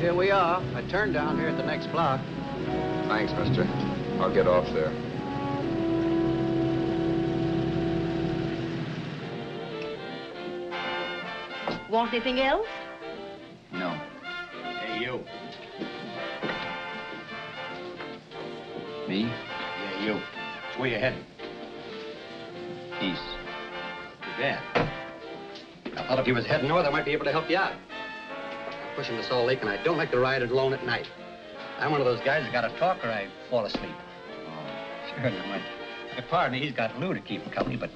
Here we are. I turned down here at the next block. Thanks, mister. I'll get off there. Want anything else? No. Hey, you. Me? Yeah, you. Which way you heading? East. Too bad. I thought if you was heading north, I might be able to help you out. I'm pushing to Salt Lake, and I don't like to ride it alone at night. I'm one of those guys that got to talk or I fall asleep. Oh. Sure, now, my partner, he's got Lou to keep him company, but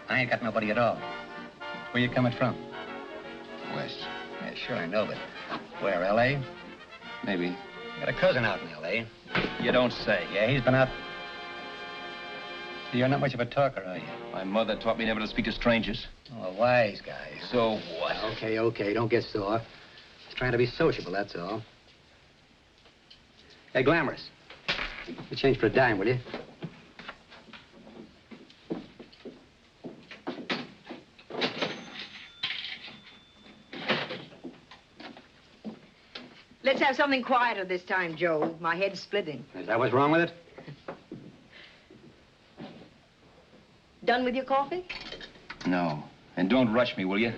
I ain't got nobody at all. Where you coming from? West. Yeah, sure, I know, but where, L.A.? Maybe. Got a cousin out in L.A. You don't say. Yeah, he's been out. You're not much of a talker, are you? My mother taught me never to speak to strangers. Oh, a wise guy. So what? Okay, don't get sore. Just trying to be sociable, that's all. Hey, Glamorous, you change for a dime, will you? Let's have something quieter this time, Joe. My head's splitting. Is that what's wrong with it? Done with your coffee? No. And don't rush me, will you?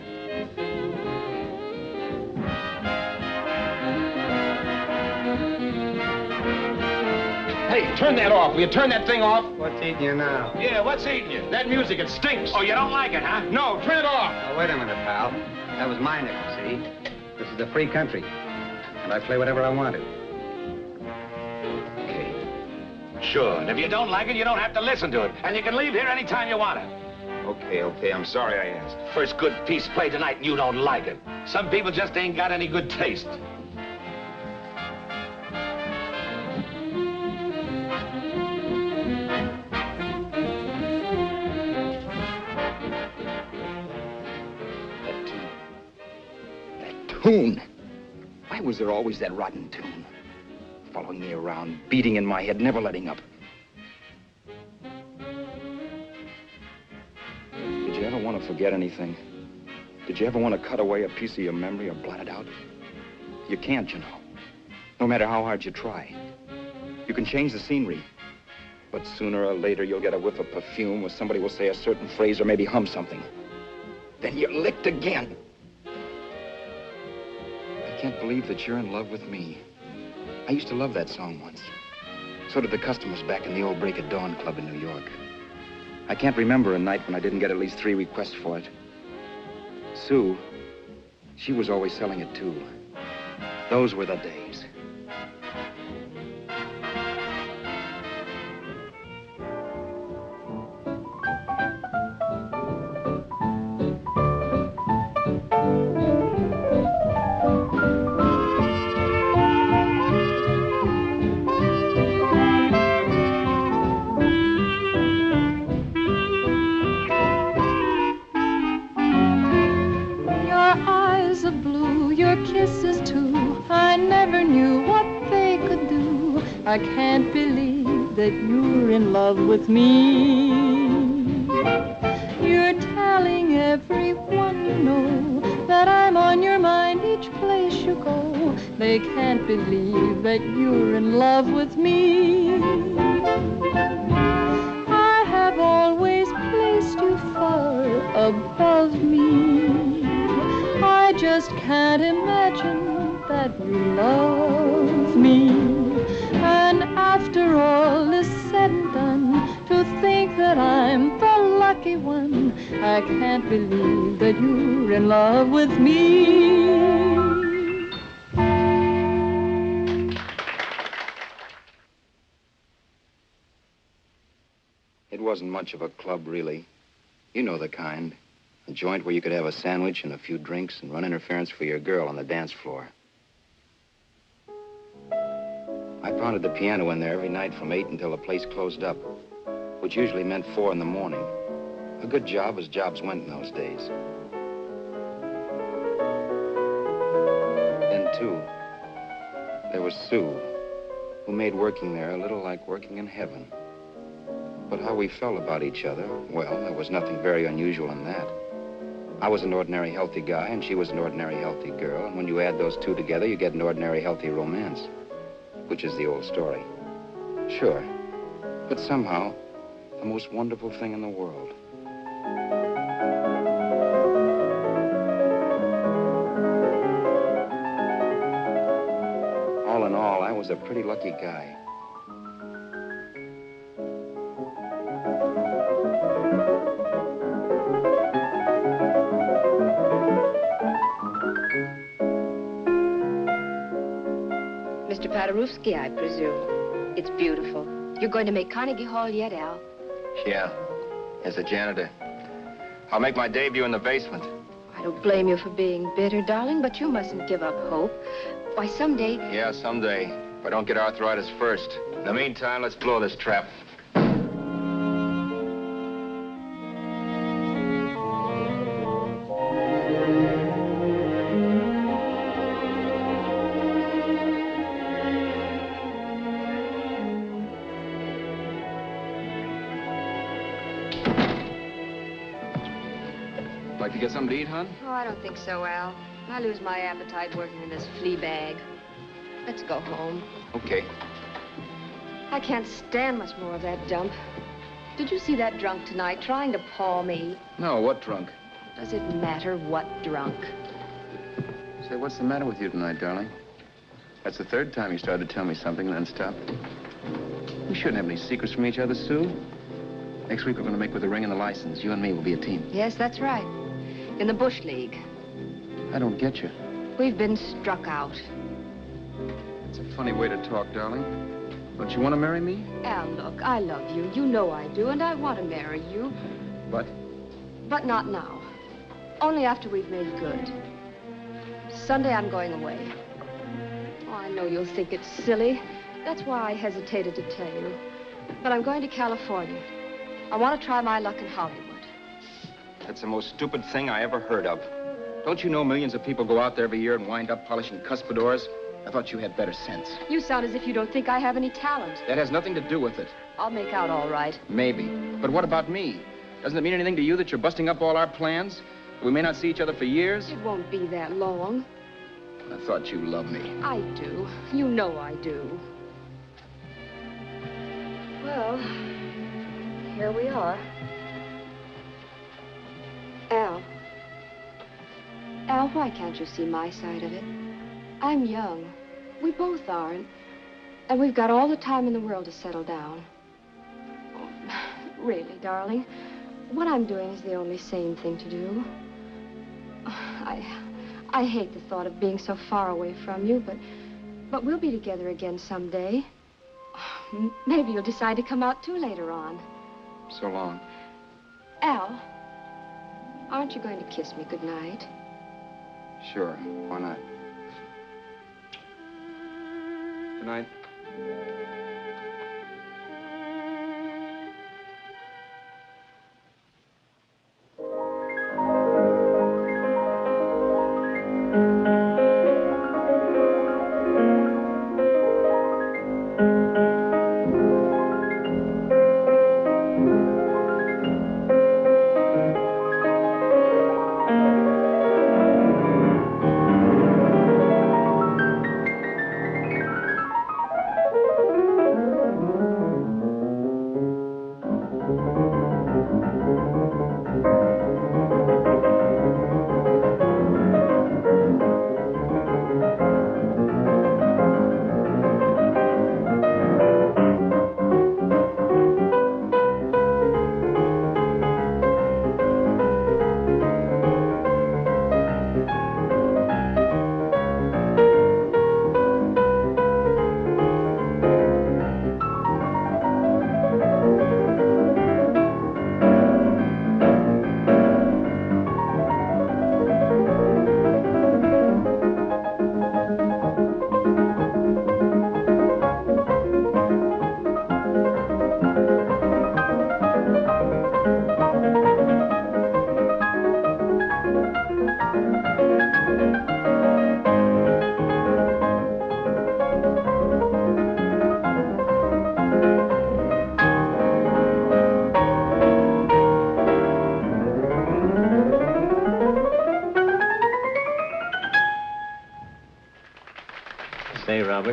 Hey, turn that off. Will you turn that thing off? What's eating you now? Yeah, what's eating you? That music, it stinks. Oh, you don't like it, huh? No, turn it off. Now, wait a minute, pal. That was my nickel, see? This is a free country, and I play whatever I want to. Okay. Sure, and if you don't like it, you don't have to listen to it. And you can leave here anytime you want to. Okay, I'm sorry I asked. First good piece played tonight and you don't like it. Some people just ain't got any good taste. That tune. Why was there always that rotten tune? Following me around, beating in my head, never letting up. Did you ever want to forget anything? Did you ever want to cut away a piece of your memory or blot it out? You can't, you know. No matter how hard you try. You can change the scenery, but sooner or later you'll get a whiff of perfume or somebody will say a certain phrase or maybe hum something. Then you're licked again. I can't believe that you're in love with me. I used to love that song once. So did the customers back in the old Break of Dawn Club in New York. I can't remember a night when I didn't get at least 3 requests for it. Sue, she was always selling it too. Those were the days. Kisses too, I never knew I can't believe that you're in love with me. You're telling everyone you know that I'm on your mind each place you go. They can't believe that you're in love with me. I have always placed you far above me. I just can't imagine that you love me. And after all is said and done, to think that I'm the lucky one, I can't believe that you're in love with me. It wasn't much of a club, really. You know the kind. A joint where you could have a sandwich and a few drinks and run interference for your girl on the dance floor. I pounded the piano in there every night from 8 until the place closed up, which usually meant 4 in the morning. A good job as jobs went in those days. Then, too, there was Sue, who made working there a little like working in heaven. But how we felt about each other, well, there was nothing very unusual in that. I was an ordinary healthy guy, and she was an ordinary healthy girl, and when you add those two together, you get an ordinary healthy romance, which is the old story. Sure, but somehow, the most wonderful thing in the world. All in all, I was a pretty lucky guy. Mr. Paderewski, I presume. It's beautiful. You're going to make Carnegie Hall yet, Al? Yeah, as a janitor. I'll make my debut in the basement. I don't blame you for being bitter, darling, but you mustn't give up hope. Why, someday... Yeah, someday. If I don't get arthritis first. In the meantime, let's blow this trap. Like to get something to eat, hon? Oh, I don't think so, Al. I lose my appetite working in this flea bag. Let's go home. Okay. I can't stand much more of that dump. Did you see that drunk tonight trying to paw me? No, what drunk? Does it matter what drunk? Say, what's the matter with you tonight, darling? That's the third time you started to tell me something and then stopped. We shouldn't have any secrets from each other, Sue. Next week, we're going to make with the ring and the license. You and me will be a team. Yes, that's right. In the Bush League. I don't get you. We've been struck out. It's a funny way to talk, darling. Don't you want to marry me? Al, look, I love you. You know I do, and I want to marry you. But? But not now. Only after we've made good. Sunday, I'm going away. Oh, I know you'll think it's silly. That's why I hesitated to tell you. But I'm going to California. I want to try my luck in Hollywood. That's the most stupid thing I ever heard of. Don't you know millions of people go out there every year and wind up polishing cuspidors? I thought you had better sense. You sound as if you don't think I have any talent. That has nothing to do with it. I'll make out all right. Maybe. But what about me? Doesn't it mean anything to you that you're busting up all our plans? We may not see each other for years? It won't be that long. I thought you loved me. I do. You know I do. Well, here we are. Al. Al, why can't you see my side of it? I'm young. We both are. And we've got all the time in the world to settle down. Really, darling, what I'm doing is the only sane thing to do. I hate the thought of being so far away from you, but we'll be together again someday. Maybe you'll decide to come out too later on. So long. Al, aren't you going to kiss me goodnight? Sure, why not? Good night.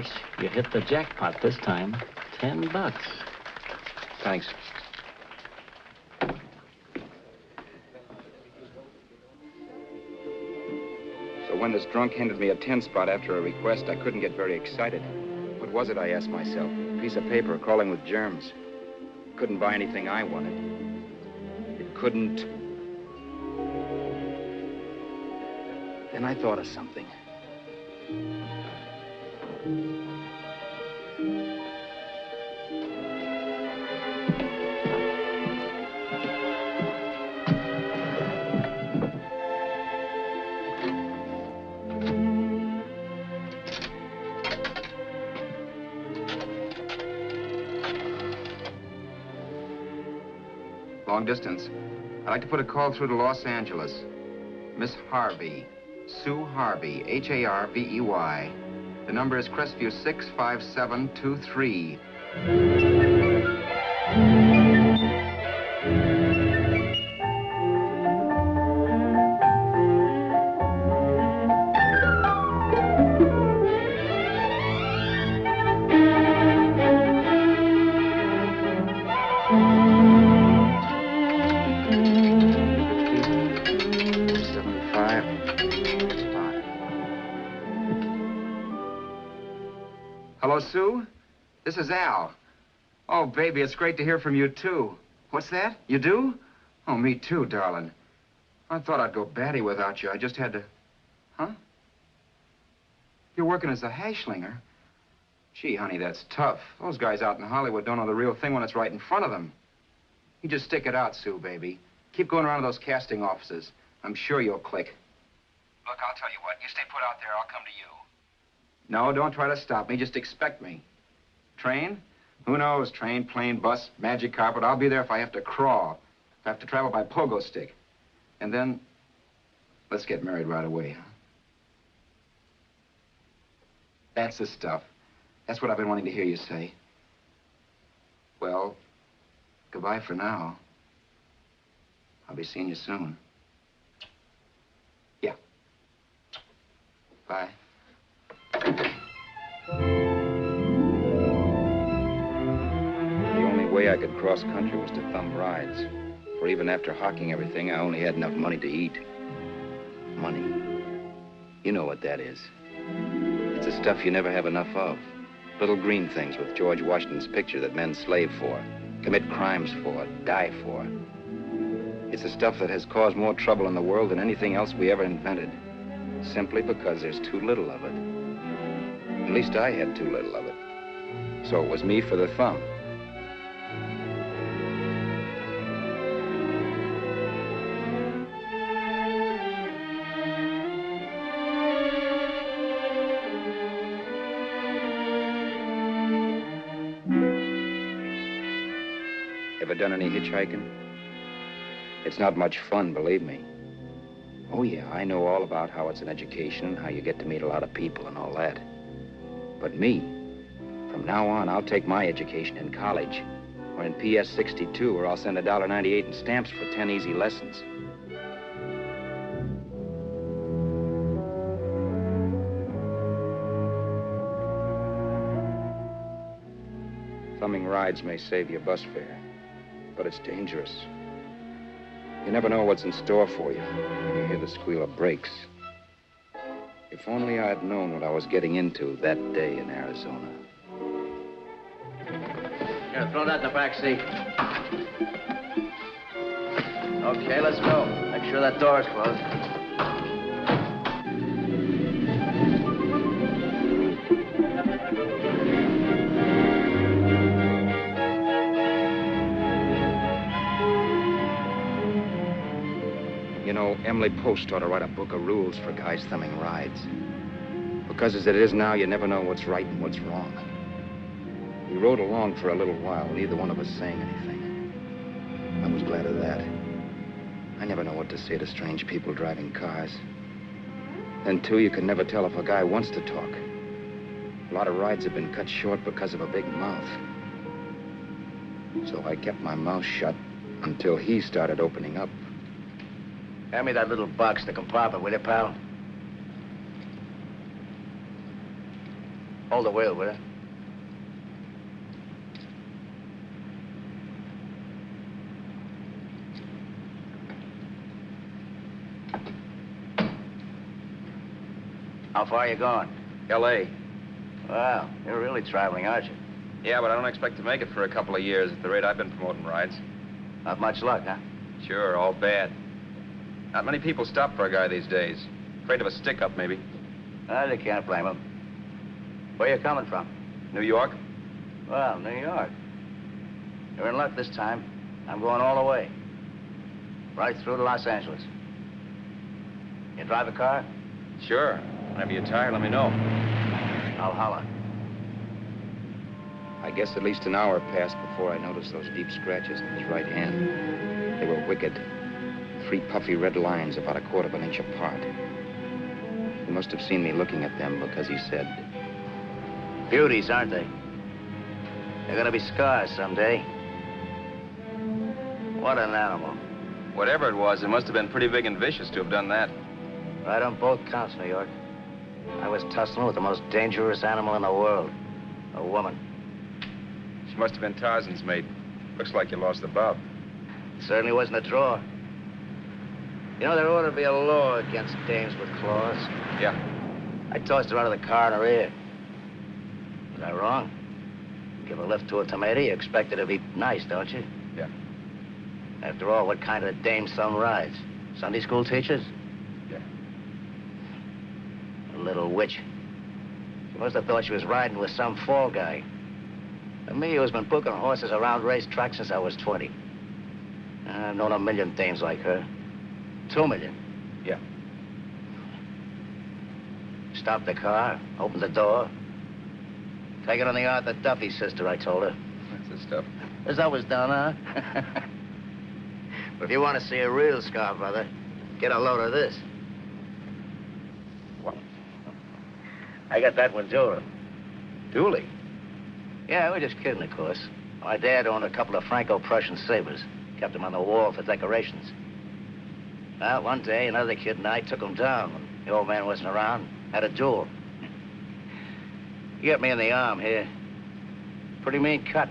course, you hit the jackpot this time. $10. Thanks. So when this drunk handed me a 10 spot after a request, I couldn't get very excited. What was it, I asked myself? A piece of paper crawling with germs. Couldn't buy anything I wanted. It couldn't... Then I thought of something. Long distance. I'd like to put a call through to Los Angeles. Miss Harvey. Sue Harvey, Harvey. The number is Crestview 65723. Hello, Sue? This is Al. Oh, baby, it's great to hear from you, too. What's that? You do? Oh, me too, darling. I thought I'd go batty without you. I just had to... Huh? You're working as a hashlinger? Gee, honey, that's tough. Those guys out in Hollywood don't know the real thing when it's right in front of them. You just stick it out, Sue, baby. Keep going around to those casting offices. I'm sure you'll click. Look, I'll tell you what. You stay put out there, I'll come to you. No, don't try to stop me. Just expect me. Train? Who knows? Train, plane, bus, magic carpet. I'll be there if I have to crawl. If I have to travel by pogo stick. And then, let's get married right away, huh? That's the stuff. That's what I've been wanting to hear you say. Well, goodbye for now. I'll be seeing you soon. Yeah. Bye. The only way I could cross country was to thumb rides. For even after hawking everything, I only had enough money to eat. Money. You know what that is. It's the stuff you never have enough of. Little green things with George Washington's picture that men slave for, commit crimes for, die for. It's the stuff that has caused more trouble in the world than anything else we ever invented. Simply because there's too little of it. At least I had too little of it. So it was me for the thumb. Ever done any hitchhiking? It's not much fun, believe me. Oh, yeah, I know all about how it's an education and how you get to meet a lot of people and all that. But me, from now on, I'll take my education in college or in PS 62, where I'll send $1.98 in stamps for 10 easy lessons. Thumbing rides may save your bus fare, but it's dangerous. You never know what's in store for you when you hear the squeal of brakes. If only I had known what I was getting into that day in Arizona. Here, throw that in the back seat. Okay, let's go. Make sure that door is closed. You know, Emily Post ought to write a book of rules for guys thumbing rides. Because as it is now, you never know what's right and what's wrong. We rode along for a little while, neither one of us saying anything. I was glad of that. I never know what to say to strange people driving cars. Then, too, you can never tell if a guy wants to talk. A lot of rides have been cut short because of a big mouth. So I kept my mouth shut until he started opening up. Hand me that little box, the compartment, will you, pal? Hold the wheel, will you? How far are you going? L.A. Well, you're really traveling, aren't you? Yeah, but I don't expect to make it for a couple of years at the rate I've been promoting rides. Not much luck, huh? Sure, all bad. Not many people stop for a guy these days. Afraid of a stick-up, maybe. Well, you can't blame them. Where you coming from? New York? Well, New York. You're in luck this time. I'm going all the way. Right through to Los Angeles. You drive a car? Sure. Whenever you're tired, let me know. I'll holler. I guess at least an hour passed before I noticed those deep scratches in his right hand. They were wicked. 3 puffy red lines about 1/4 of an inch apart. He must have seen me looking at them because he said, Beauties, aren't they? They're gonna be scars someday. What an animal. Whatever it was, it must have been pretty big and vicious to have done that. Right on both counts, New York. I was tussling with the most dangerous animal in the world. A woman. She must have been Tarzan's mate. Looks like you lost the bout. Certainly wasn't a draw. You know, there ought to be a law against dames with claws. Yeah. I tossed her out of the car in her ear. Was I wrong? Give a lift to a tomato, you expect her to be nice, don't you? Yeah. After all, what kind of dame son rides? Sunday school teachers? Yeah. A little witch. She must have thought she was riding with some fall guy. And me, who's been booking horses around racetracks since I was 20. I've known a million dames like her. 2 million. Yeah. Stopped the car, opened the door. Take it on the Arthur Duffy sister, I told her. That's the stuff. As I was done, huh? But if you want to see a real scar, brother, get a load of this. What? I got that one, Julie. Dooley? Yeah, we're just kidding, of course. My dad owned a couple of Franco-Prussian sabers. Kept them on the wall for decorations. Well, one day, another kid and I took them down when the old man wasn't around. Had a duel. He got me in the arm here. Pretty mean cut.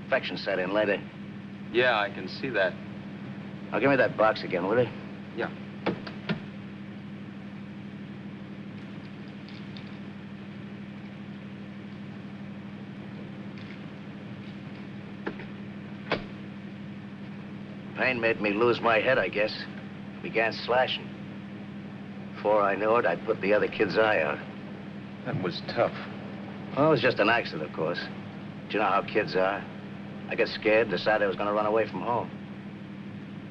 Infection set in later. Yeah, I can see that. Now, give me that box again, will you? Yeah. Pain made me lose my head, I guess. Began slashing. Before I knew it, I'd put the other kid's eye out. That was tough. Well, it was just an accident, of course. But you know how kids are. I got scared, decided I was going to run away from home.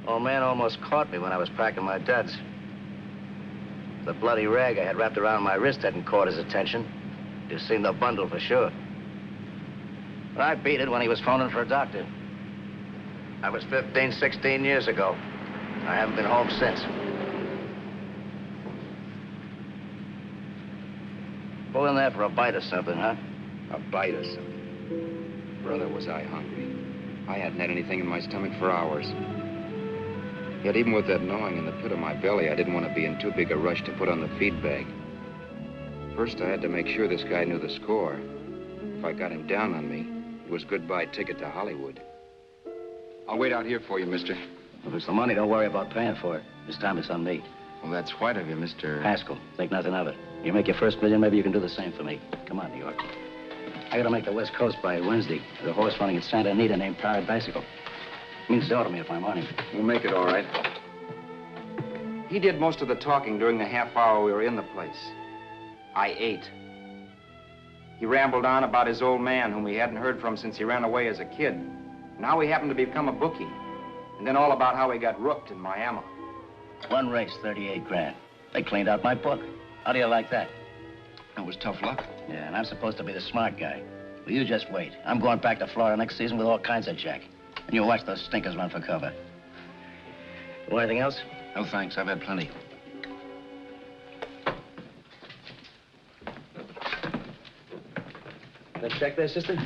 Old man almost caught me when I was packing my duds. The bloody rag I had wrapped around my wrist hadn't caught his attention. You've seen the bundle for sure. But I beat it when he was phoning for a doctor. That was 15, 16 years ago. I haven't been home since. Pull in there for a bite or something, huh? a bite or something. Brother, was I hungry. I hadn't had anything in my stomach for hours. Yet even with that gnawing in the pit of my belly, I didn't want to be in too big a rush to put on the feed bag. First, I had to make sure this guy knew the score. If I got him down on me, it was goodbye ticket to Hollywood. I'll wait out here for you, mister. If it's the money, don't worry about paying for it. This time it's on me. Well, that's white of you, Mr. Haskell, think nothing of it. You make your first million, maybe you can do the same for me. Come on, New York. I gotta make the West Coast by Wednesday. There's a horse running at Santa Anita named Pirate Bicycle. Means to order me if I'm on him. We'll make it all right. He did most of the talking during the half hour we were in the place. I ate. He rambled on about his old man, whom he hadn't heard from since he ran away as a kid. And how he happened to become a bookie. And then all about how he got rooked in Miami. One race, 38 grand. They cleaned out my book. How do you like that? That was tough luck. Yeah, and I'm supposed to be the smart guy. Well, you just wait. I'm going back to Florida next season with all kinds of jack. And you'll watch those stinkers run for cover. Want anything else? No, thanks. I've had plenty. Let's check there, sister.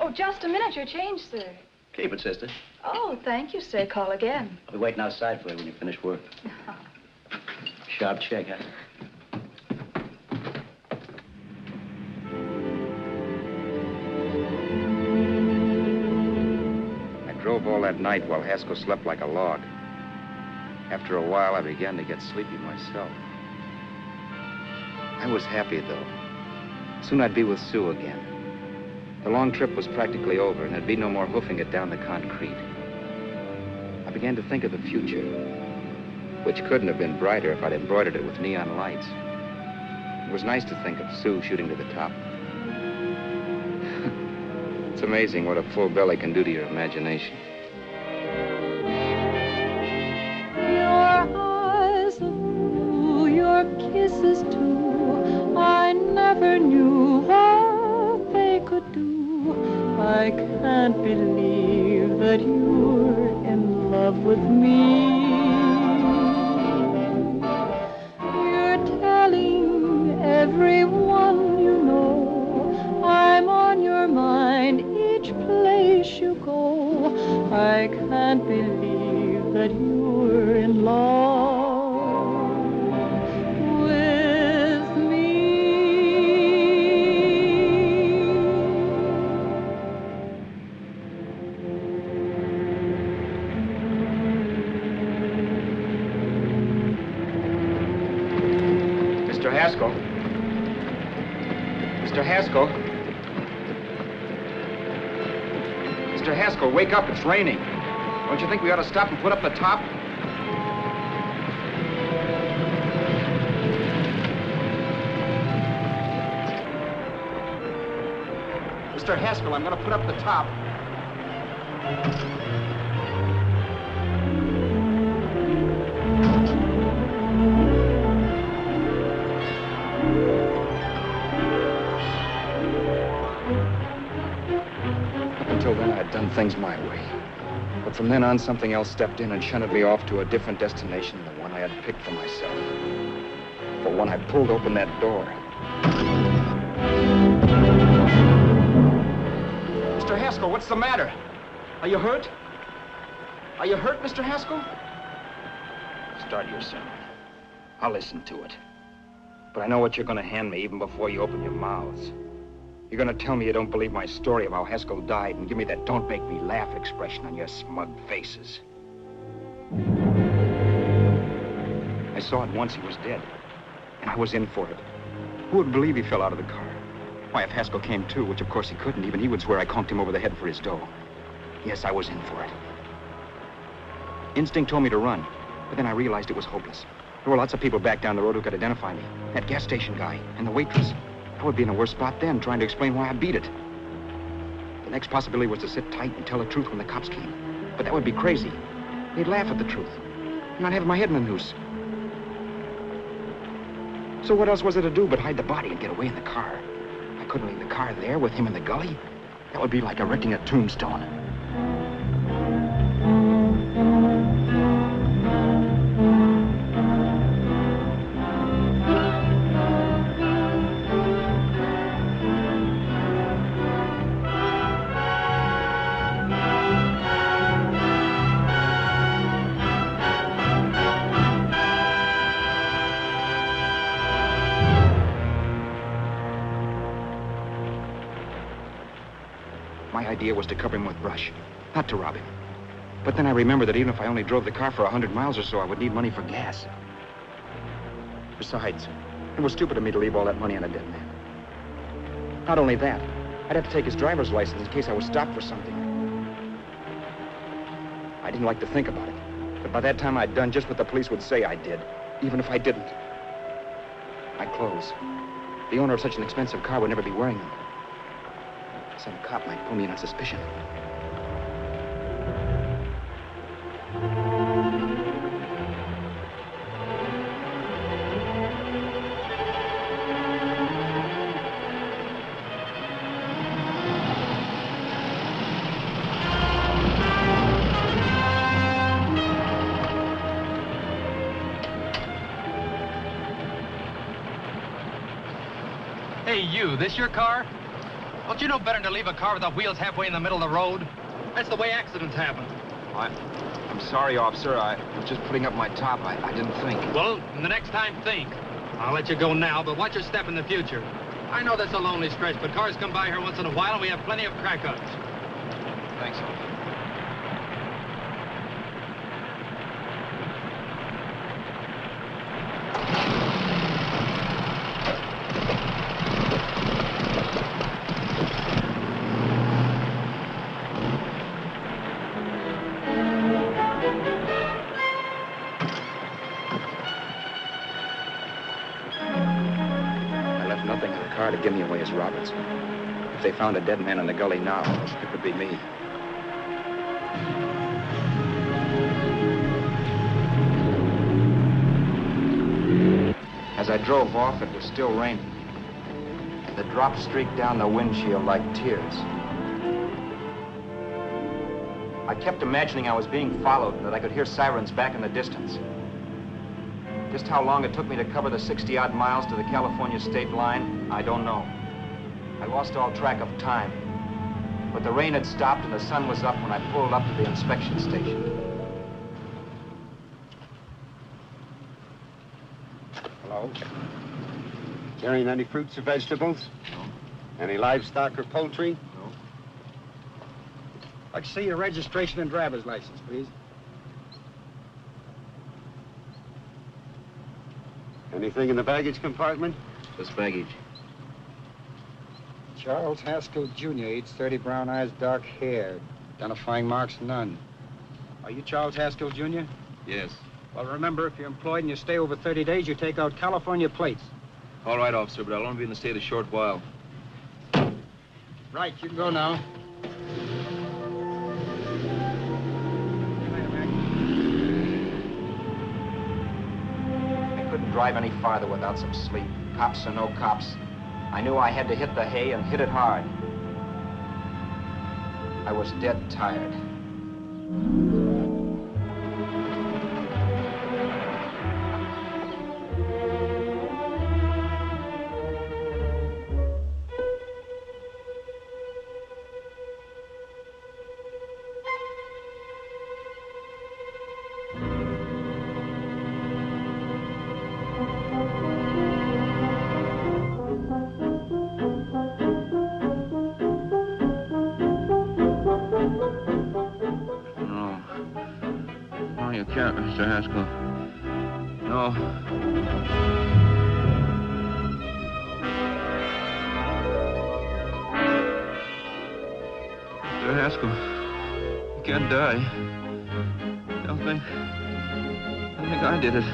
Oh, just a minute. Your change, sir. Keep it, sister. Oh, thank you, sir. Call again. I'll be waiting outside for you when you finish work. Sharp check, huh? drove all that night while Haskell slept like a log. After a while, I began to get sleepy myself. I was happy, though. Soon I'd be with Sue again. The long trip was practically over, and there'd be no more hoofing it down the concrete. I began to think of the future, which couldn't have been brighter if I'd embroidered it with neon lights. It was nice to think of Sue shooting to the top. It's amazing what a full belly can do to your imagination. Your eyes of blue, your kisses too, I never knew what they could do. I can't believe that you're in love with me. You're telling everyone you know I'm on your mind each place you go. I can't believe that you're in love with me. Mr. Haskell? Mr. Haskell? Mr. Haskell, wake up. It's raining. Don't you think we ought to stop and put up the top? Mr. Haskell, I'm going to put up the top. Until then, I'd done things my way. But from then on, something else stepped in and shunted me off to a different destination than the one I had picked for myself. For when I pulled open that door... Mr. Haskell, what's the matter? Are you hurt? Are you hurt, Mr. Haskell? Start your sermon. I'll listen to it. But I know what you're going to hand me even before you open your mouths. You're going to tell me you don't believe my story of how Haskell died and give me that don't make me laugh expression on your smug faces. I saw at once he was dead, and I was in for it. Who would believe he fell out of the car? Why, if Haskell came too, which of course he couldn't, even he would swear I conked him over the head for his dough. Yes, I was in for it. Instinct told me to run, but then I realized it was hopeless. There were lots of people back down the road who could identify me. That gas station guy and the waitress. I would be in a worse spot then, trying to explain why I beat it. The next possibility was to sit tight and tell the truth when the cops came. But that would be crazy. They'd laugh at the truth. And I'd have my head in a noose. So what else was there to do but hide the body and get away in the car? I couldn't leave the car there with him in the gully. That would be like erecting a tombstone. My idea was to cover him with brush, not to rob him. But then I remembered that even if I only drove the car for 100 miles or so, I would need money for gas. Besides, it was stupid of me to leave all that money on a dead man. Not only that, I'd have to take his driver's license in case I was stopped for something. I didn't like to think about it, but by that time I'd done just what the police would say I did, even if I didn't. My clothes. The owner of such an expensive car would never be wearing them. Some cop might pull me in on suspicion. Hey, you, this your car? Don't you know better than to leave a car without wheels halfway in the middle of the road? That's the way accidents happen. I'm sorry, officer. I was just putting up my top. I didn't think. Well, the next time, think. I'll let you go now, but watch your step in the future. I know that's a lonely stretch, but cars come by here once in a while, and we have plenty of crack-ups. Thanks, officer. could give me away as Roberts. If they found a dead man in the gully now, it could be me. As I drove off, it was still raining. The drops streaked down the windshield like tears. I kept imagining I was being followed and that I could hear sirens back in the distance. Just how long it took me to cover the 60-odd miles to the California state line, I don't know. I lost all track of time. But the rain had stopped and the sun was up when I pulled up to the inspection station. Hello? Carrying any fruits or vegetables? No. Any livestock or poultry? No. I'd like to see your registration and driver's license, please. Anything in the baggage compartment? What's baggage? Charles Haskell, Jr., age 30, brown eyes, dark hair. Identifying marks, none. Are you Charles Haskell, Jr.? Yes. Well, remember, if you're employed and you stay over 30 days, you take out California plates. All right, officer, but I'll only be in the state a short while. Right, you can go now. I couldn't drive any farther without some sleep. Cops or no cops, I knew I had to hit the hay and hit it hard. I was dead tired. Mr. Haskell. No. Mr. Haskell, you can't die. Don't think I did it.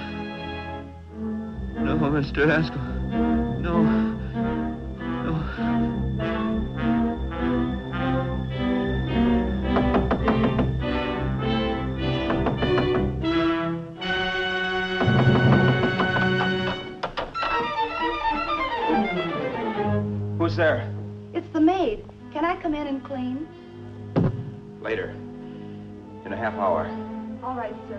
No, Mr. Haskell. No. Who's there? It's the maid. Can I come in and clean? Later. In a half hour. All right, sir.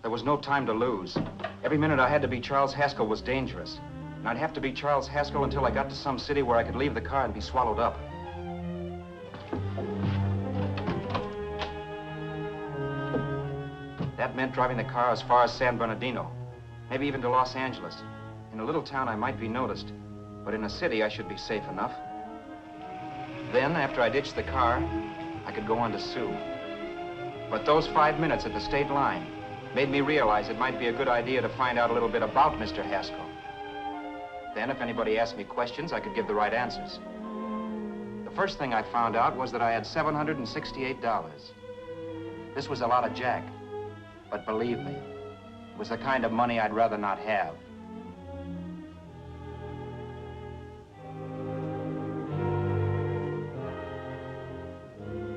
There was no time to lose. Every minute I had to be Charles Haskell was dangerous. And I'd have to be Charles Haskell until I got to some city where I could leave the car and be swallowed up. That meant driving the car as far as San Bernardino, maybe even to Los Angeles. In a little town, I might be noticed, but in a city, I should be safe enough. Then, after I ditched the car, I could go on to Sioux. But those 5 minutes at the state line made me realize it might be a good idea to find out a little bit about Mr. Haskell. Then, if anybody asked me questions, I could give the right answers. The first thing I found out was that I had $768. This was a lot of jack, but believe me, it was the kind of money I'd rather not have.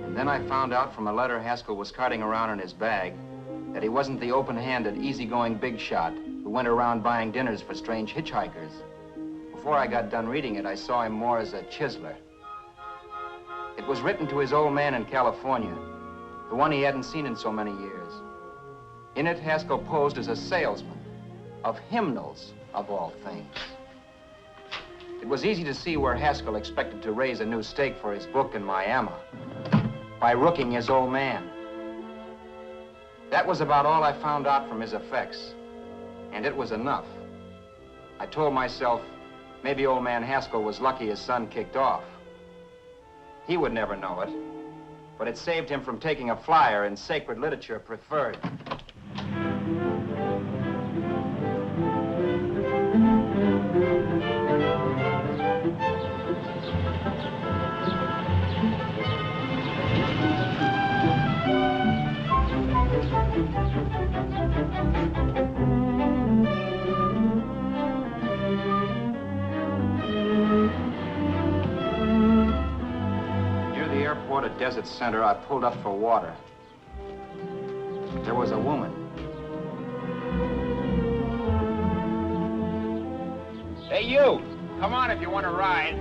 And then I found out from a letter Haskell was carting around in his bag that he wasn't the open-handed, easygoing big shot who went around buying dinners for strange hitchhikers. Before I got done reading it, I saw him more as a chiseler. It was written to his old man in California, the one he hadn't seen in so many years. In it, Haskell posed as a salesman of hymnals, of all things. It was easy to see where Haskell expected to raise a new stake for his book in Miami by rooking his old man. That was about all I found out from his effects, and it was enough. I told myself, maybe old man Haskell was lucky his son kicked off. He would never know it, but it saved him from taking a flyer in sacred literature preferred. At Desert Center, I pulled up for water. There was a woman. Hey, you! Come on if you want to ride.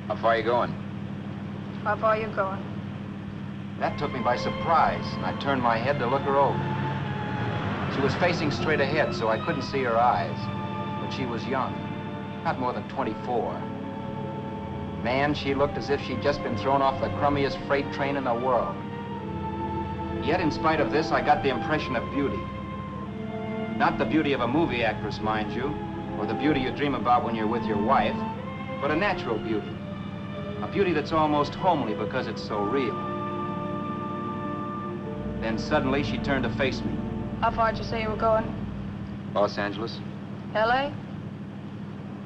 How far are you going? How far are you going? That took me by surprise, and I turned my head to look her over. She was facing straight ahead, so I couldn't see her eyes. But she was young, not more than 24. Man, she looked as if she'd just been thrown off the crummiest freight train in the world. Yet, in spite of this, I got the impression of beauty. Not the beauty of a movie actress, mind you, or the beauty you dream about when you're with your wife, but a natural beauty. A beauty that's almost homely because it's so real. Then suddenly she turned to face me. How far did you say you were going? Los Angeles? L.A.?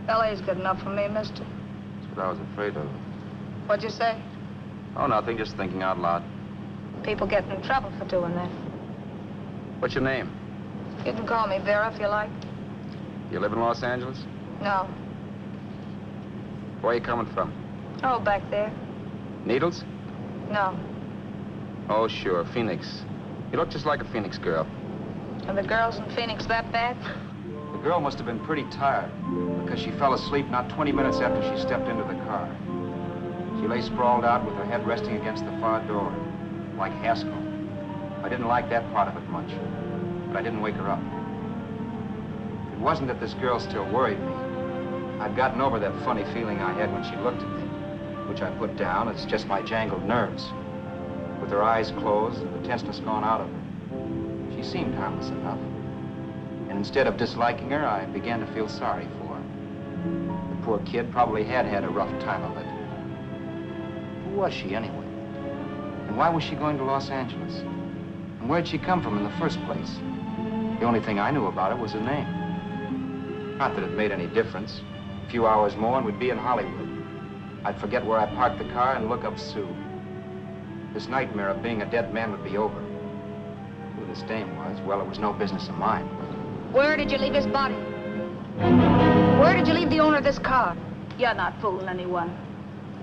L.A.'s good enough for me, mister. That's what I was afraid of. What'd you say? Oh, nothing, just thinking out loud. People get in trouble for doing that. What's your name? You can call me Vera if you like. You live in Los Angeles? No. Where are you coming from? Oh, back there. Needles? No. Oh, sure, Phoenix. You look just like a Phoenix girl. Are the girls in Phoenix that bad? The girl must have been pretty tired, because she fell asleep not 20 minutes after she stepped into the car. She lay sprawled out with her head resting against the far door, like Haskell. I didn't like that part of it much, but I didn't wake her up. It wasn't that this girl still worried me. I'd gotten over that funny feeling I had when she looked at me, which I put down as just my jangled nerves. With her eyes closed and the tenseness gone out of her, she seemed harmless enough. And instead of disliking her, I began to feel sorry for her. The poor kid probably had had a rough time of it. Who was she anyway? And why was she going to Los Angeles? And where'd she come from in the first place? The only thing I knew about her was her name. Not that it made any difference. A few hours more and we'd be in Hollywood. I'd forget where I parked the car and look up Sue. This nightmare of being a dead man would be over. Who this dame was, well, it was no business of mine. Where did you leave his body? Where did you leave the owner of this car? You're not fooling anyone.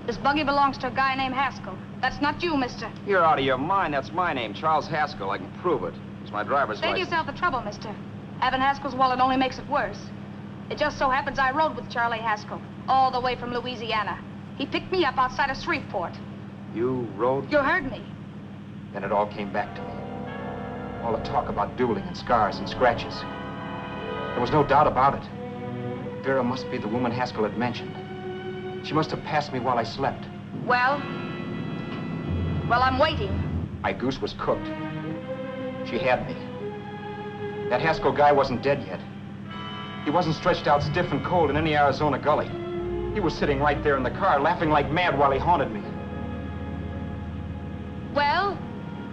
This buggy belongs to a guy named Haskell. That's not you, mister. You're out of your mind. That's my name, Charles Haskell. I can prove it. It's my driver's Save license. yourself the trouble, mister. Having Haskell's wallet only makes it worse. It just so happens I rode with Charlie Haskell, all the way from Louisiana. He picked me up outside of Shreveport. You rode? You heard me. Then it all came back to me. All the talk about dueling and scars and scratches. There was no doubt about it. Vera must be the woman Haskell had mentioned. She must have passed me while I slept. Well, I'm waiting. My goose was cooked. She had me. That Haskell guy wasn't dead yet. He wasn't stretched out stiff and cold in any Arizona gully. He was sitting right there in the car, laughing like mad while he haunted me. Well?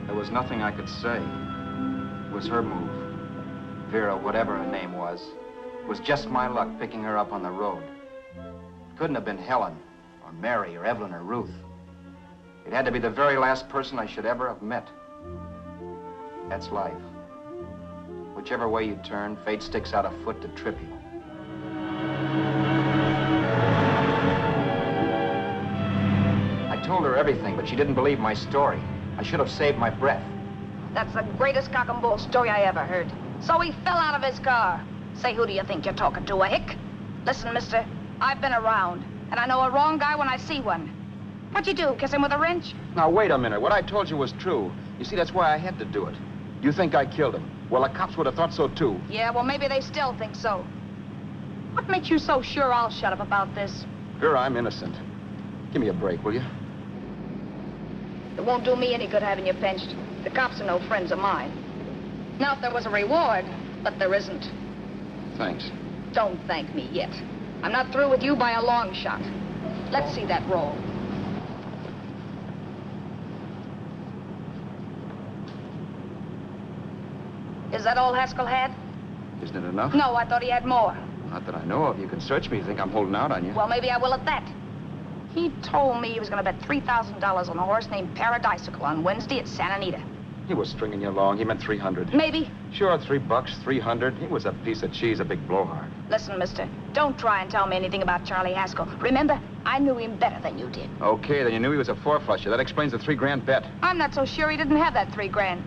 There was nothing I could say. It was her move. Vera, whatever her name was, it was just my luck picking her up on the road. It couldn't have been Helen, or Mary, or Evelyn, or Ruth. It had to be the very last person I should ever have met. That's life. Whichever way you turn, fate sticks out a foot to trip you. I told her everything, but she didn't believe my story. I should have saved my breath. That's the greatest cock and bull story I ever heard. So he fell out of his car. Say, who do you think you're talking to, a hick? Listen, mister, I've been around, and I know a wrong guy when I see one. What'd you do, kiss him with a wrench? Now, wait a minute. What I told you was true. You see, that's why I had to do it. You think I killed him? Well, the cops would have thought so, too. Yeah, well, maybe they still think so. What makes you so sure I'll shut up about this? Vera, I'm innocent. Give me a break, will you? It won't do me any good having you pinched. The cops are no friends of mine. Now, if there was a reward, but there isn't. Thanks. Don't thank me yet. I'm not through with you by a long shot. Let's see that roll. Is that all Haskell had? Isn't it enough? No, I thought he had more. Not that I know of. You can search me. You think I'm holding out on you? Well, maybe I will at that. He told me he was going to bet $3,000 on a horse named Paradisical on Wednesday at Santa Anita. He was stringing you along. He meant 300. Maybe. Sure, $3, 300. He was a piece of cheese, a big blowhard. Listen, mister, don't try and tell me anything about Charlie Haskell. Remember, I knew him better than you did. Okay, then you knew he was a four-flusher. That explains the $3,000 bet. I'm not so sure he didn't have that $3,000.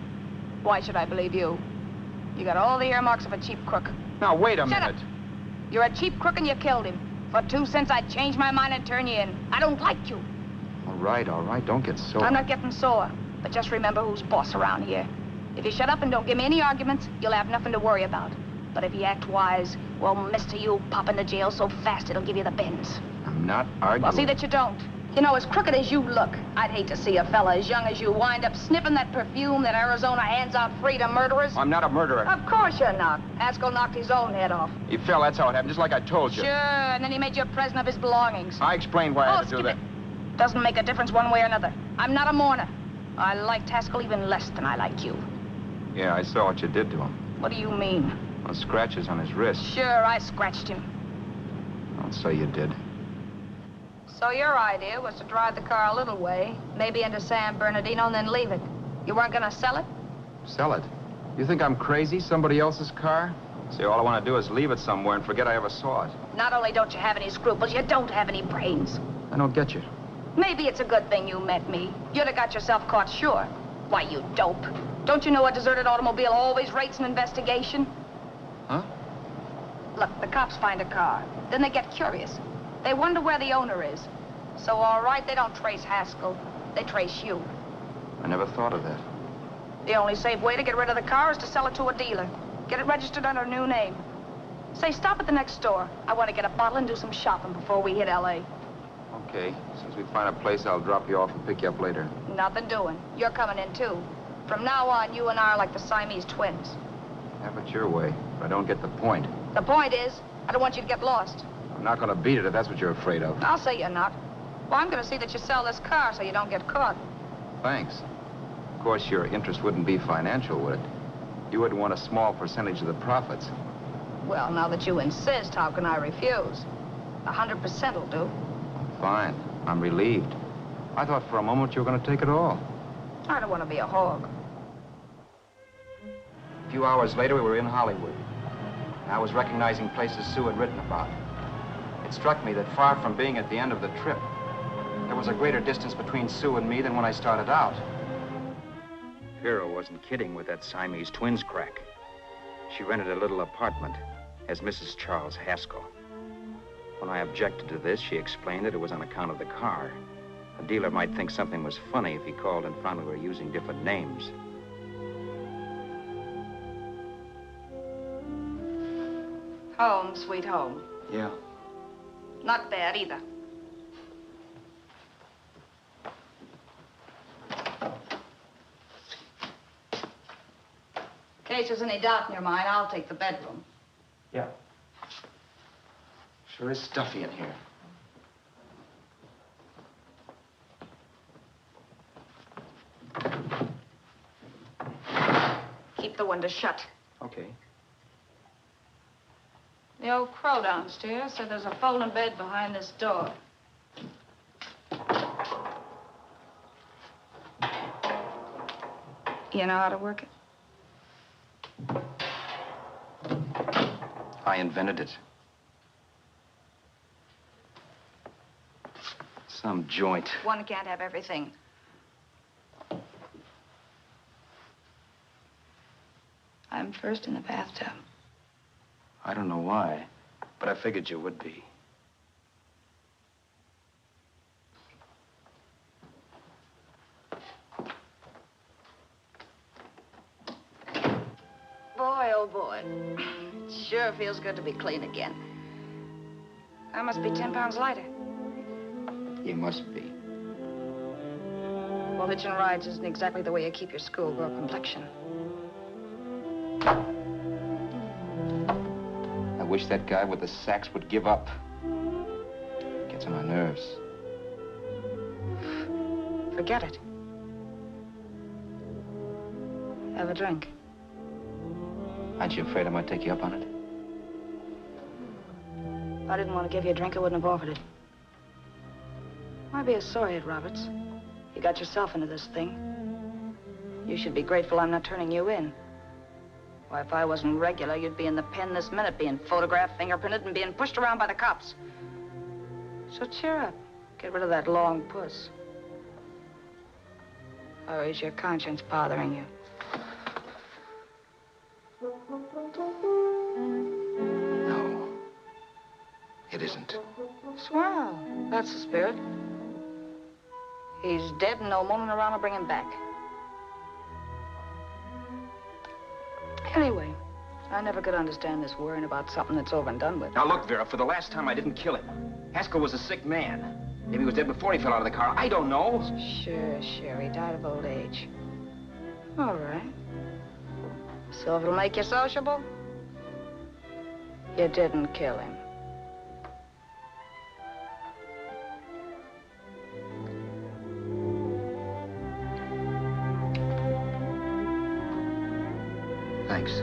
Why should I believe you? You got all the earmarks of a cheap crook. Now, wait a minute. Shut up. You're a cheap crook and you killed him. For 2 cents, I'd change my mind and turn you in. I don't like you. All right. Don't get sore. I'm not getting sore. But just remember who's boss around here. If you shut up and don't give me any arguments, you'll have nothing to worry about. But if you act wise, well, mister, you'll pop into jail so fast it'll give you the bends. I'm not arguing. Well, see that you don't. You know, as crooked as you look, I'd hate to see a fella as young as you wind up sniffing that perfume that Arizona hands out free to murderers. I'm not a murderer. Of course you're not. Haskell knocked his own head off. He fell, that's how it happened, just like I told you. Sure, and then he made you a present of his belongings. I explained why I had to do skip that. it. Doesn't make a difference one way or another. I'm not a mourner. I liked Haskell even less than I like you. Yeah, I saw what you did to him. What do you mean? Well, scratches on his wrist. Sure, I scratched him. Don't say you did. So your idea was to drive the car a little way, maybe into San Bernardino, and then leave it. You weren't gonna sell it? Sell it? You think I'm crazy? Somebody else's car? See, all I want to do is leave it somewhere and forget I ever saw it. Not only don't you have any scruples, you don't have any brains. I don't get you. Maybe it's a good thing you met me. You'd have got yourself caught, sure. Why, you dope. Don't you know a deserted automobile always rates an investigation? Huh? Look, the cops find a car. Then they get curious. They wonder where the owner is. So, all right, they don't trace Haskell. They trace you. I never thought of that. The only safe way to get rid of the car is to sell it to a dealer. Get it registered under a new name. Say, stop at the next store. I want to get a bottle and do some shopping before we hit L.A. Okay. As soon as we find a place, I'll drop you off and pick you up later. Nothing doing. You're coming in, too. From now on, you and I are like the Siamese twins. Have it your way, but I don't get the point. The point is, I don't want you to get lost. I'm not going to beat it if that's what you're afraid of. I'll say you're not. Well, I'm going to see that you sell this car so you don't get caught. Thanks. Of course, your interest wouldn't be financial, would it? You wouldn't want a small percentage of the profits. Well, now that you insist, how can I refuse? 100% will do. Fine. I'm relieved. I thought for a moment you were going to take it all. I don't want to be a hog. A few hours later, we were in Hollywood. I was recognizing places Sue had written about. It struck me that far from being at the end of the trip, there was a greater distance between Sue and me than when I started out. Vera wasn't kidding with that Siamese twins crack. She rented a little apartment as Mrs. Charles Haskell. When I objected to this, she explained that it was on account of the car. A dealer might think something was funny if he called and found we were using different names. Home, sweet home. Yeah. Not bad, either. In case there's any doubt in your mind, I'll take the bedroom. Yeah. Sure is stuffy in here. Keep the window shut. Okay. The old crow downstairs said there's a folding bed behind this door. You know how to work it? I invented it. Some joint. One can't have everything. I'm first in the bathtub. I don't know why, but I figured you would be. Boy, oh boy. It sure feels good to be clean again. I must be 10 pounds lighter. You must be. Well, hitching rides isn't exactly the way you keep your schoolgirl complexion. I wish that guy with the sax would give up. Gets on my nerves. Forget it. Have a drink. Aren't you afraid I might take you up on it? If I didn't want to give you a drink, I wouldn't have offered it. Might be a sore head, Roberts. You got yourself into this thing. You should be grateful I'm not turning you in. Why, if I wasn't regular, you'd be in the pen this minute, being photographed, fingerprinted, and being pushed around by the cops. So cheer up. Get rid of that long puss. Or is your conscience bothering you? No. It isn't. Swell. That's the spirit. He's dead and no moaning around will bring him back. Anyway, I never could understand this worrying about something that's over and done with. Now look, Vera, for the last time I didn't kill him. Haskell was a sick man. Maybe he was dead before he fell out of the car. I don't know. Sure. He died of old age. All right. So if it'll make you sociable, you didn't kill him. Thanks.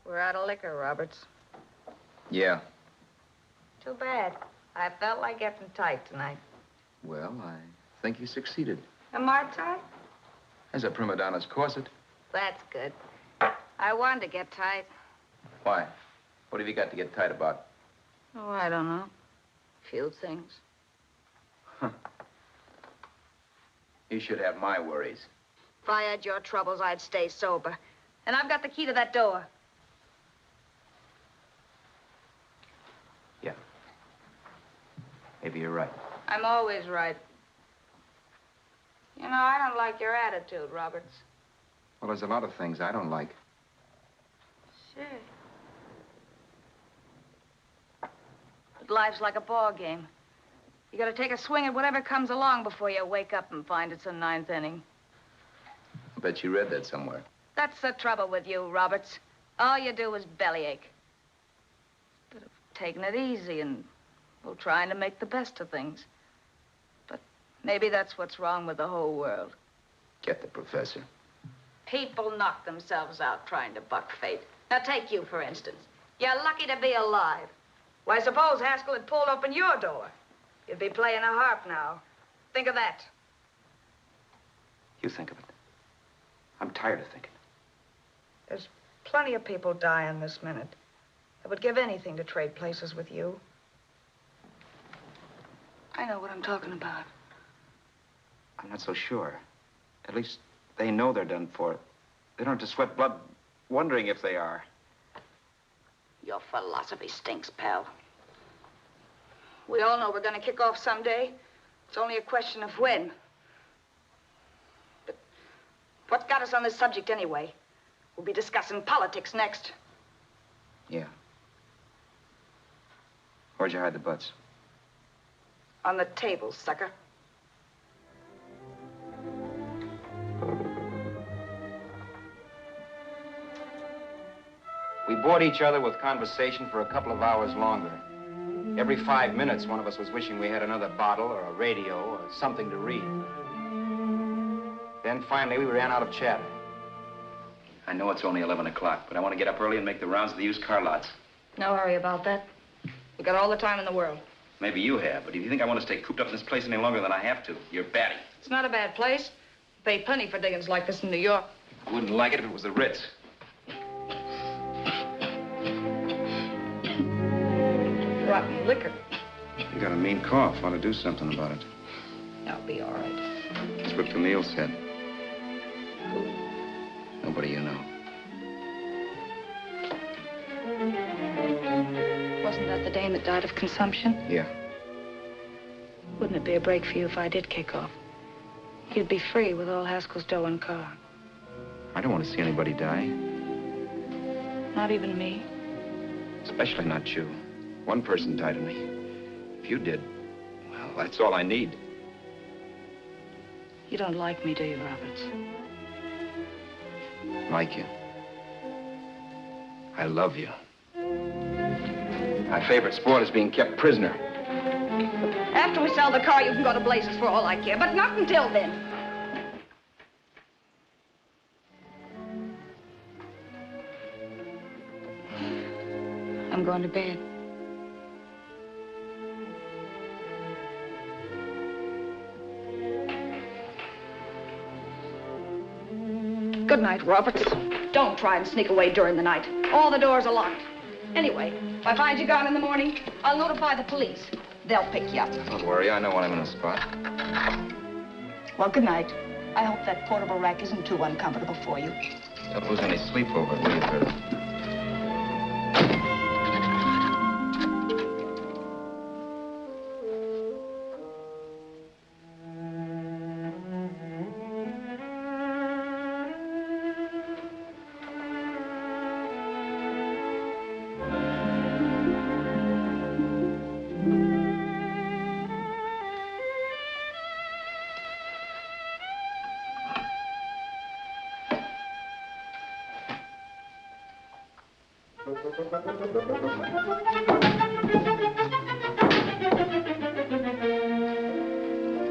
We're out of liquor, Roberts. Yeah. Too bad. I felt like getting tight tonight. Well, I think you succeeded. Am I tight? As a prima donna's corset. That's good. I wanted to get tight. Why? What have you got to get tight about? Oh, I don't know. Few things. Huh. You should have my worries. If I had your troubles, I'd stay sober. And I've got the key to that door. Yeah. Maybe you're right. I'm always right. You know, I don't like your attitude, Roberts. Well, there's a lot of things I don't like. Sure. But life's like a ball game. You gotta take a swing at whatever comes along before you wake up and find it's a ninth inning. I bet you read that somewhere. That's the trouble with you, Roberts. All you do is bellyache. Instead of taking it easy and, well, trying to make the best of things. But maybe that's what's wrong with the whole world. Get the professor. People knock themselves out trying to buck fate. Now, take you, for instance. You're lucky to be alive. Why, suppose Haskell had pulled open your door. You'd be playing a harp now. Think of that. You think of it. I'm tired of thinking. There's plenty of people dying this minute. I would give anything to trade places with you. I know what I'm talking about. I'm not so sure. At least they know they're done for. They don't have to sweat blood wondering if they are. Your philosophy stinks, pal. We all know we're going to kick off someday. It's only a question of when. But what got us on this subject anyway? We'll be discussing politics next. Yeah. Where'd you hide the butts? On the table, sucker. We bored each other with conversation for a couple of hours longer. Every 5 minutes, one of us was wishing we had another bottle or a radio or something to read. Then finally, we ran out of chatter. I know it's only 11 o'clock, but I want to get up early and make the rounds of the used car lots. No hurry about that. We got all the time in the world. Maybe you have, but if you think I want to stay cooped up in this place any longer than I have to, you're batty. It's not a bad place. Pay plenty for diggings like this in New York. I wouldn't like it if it was the Ritz. Rotten liquor. You got a mean cough. Ought to do something about it. I'll be all right. That's what Camille said. Who? Nobody you know. Wasn't that the dame that died of consumption? Yeah. Wouldn't it be a break for you if I did kick off? You'd be free with all Haskell's dough and car. I don't want to see anybody die. Not even me. Especially not you. One person died of me. If you did, well, that's all I need. You don't like me, do you, Roberts? Like you. I love you. My favorite sport is being kept prisoner. After we sell the car, you can go to blazes for all I care, but not until then. I'm going to bed. Good night, Roberts. Don't try and sneak away during the night. All the doors are locked. Anyway, if I find you gone in the morning, I'll notify the police. They'll pick you up. Don't worry, I know when I'm in a spot. Well, good night. I hope that portable rack isn't too uncomfortable for you. Don't lose any sleep over it, will you, Vera?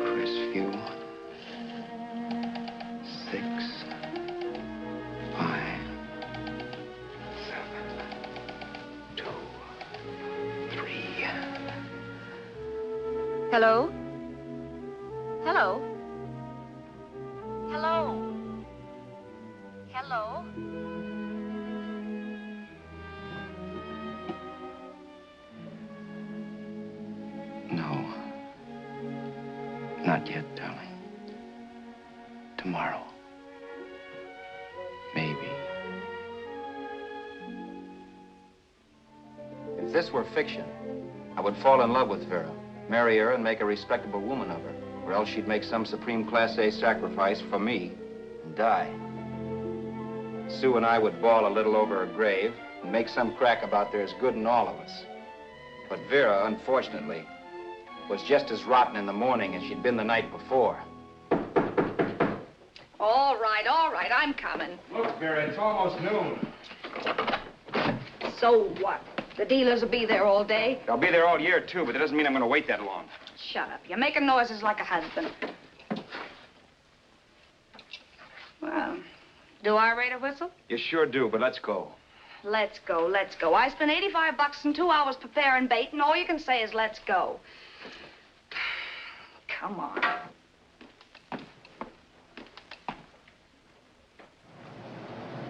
Crestview. 6, 5, 7, 2, 3. Hello? Hello? Hello? Hello? No. Not yet, darling. Tomorrow. Maybe. If this were fiction, I would fall in love with Vera, marry her, and make a respectable woman of her. Or else she'd make some supreme Class A sacrifice for me and die. Sue and I would bawl a little over her grave and make some crack about there's good in all of us. But Vera, unfortunately, was just as rotten in the morning as she'd been the night before. All right, I'm coming. Look, Vera, it's almost noon. So what? The dealers will be there all day? I'll be there all year, too, but that doesn't mean I'm going to wait that long. Shut up. You're making noises like a husband. Well, do I rate a whistle? You sure do, but let's go. Let's go, let's go. I spent $85 in 2 hours preparing bait, and all you can say is let's go. Come on.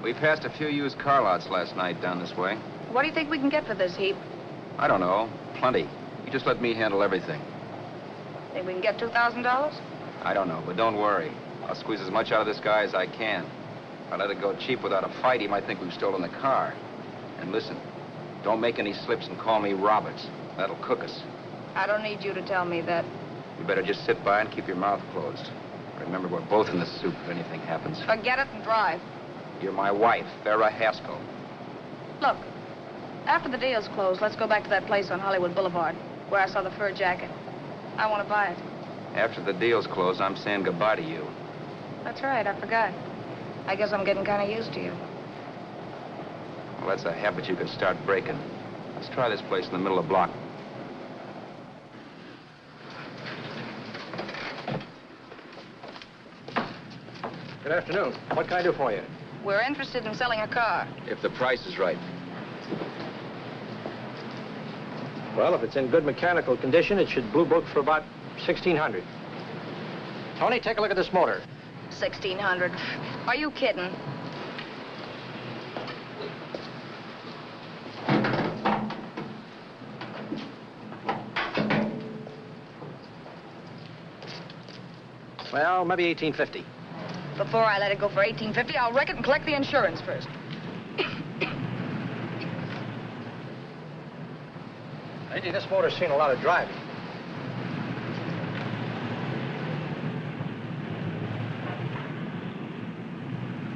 We passed a few used car lots last night down this way. What do you think we can get for this heap? I don't know. Plenty. You just let me handle everything. Think we can get $2,000? I don't know, but don't worry. I'll squeeze as much out of this guy as I can. If I let it go cheap without a fight, he might think we've stolen the car. And listen, don't make any slips and call me Roberts. That'll cook us. I don't need you to tell me that. You better just sit by and keep your mouth closed. Remember, we're both in the soup if anything happens. Forget it and drive. You're my wife, Vera Haskell. Look, after the deal's closed, let's go back to that place on Hollywood Boulevard where I saw the fur jacket. I want to buy it. After the deal's closed, I'm saying goodbye to you. That's right, I forgot. I guess I'm getting kind of used to you. Well, that's a habit you can start breaking. Let's try this place in the middle of the block. Good afternoon. What can I do for you? We're interested in selling a car. If the price is right. Well, if it's in good mechanical condition, it should blue book for about $1,600. Tony, take a look at this motor. 1,600. Are you kidding? Well, maybe 1850. Before I let it go for 1850, I'll wreck it and collect the insurance first. Lady, this motor's seen a lot of driving.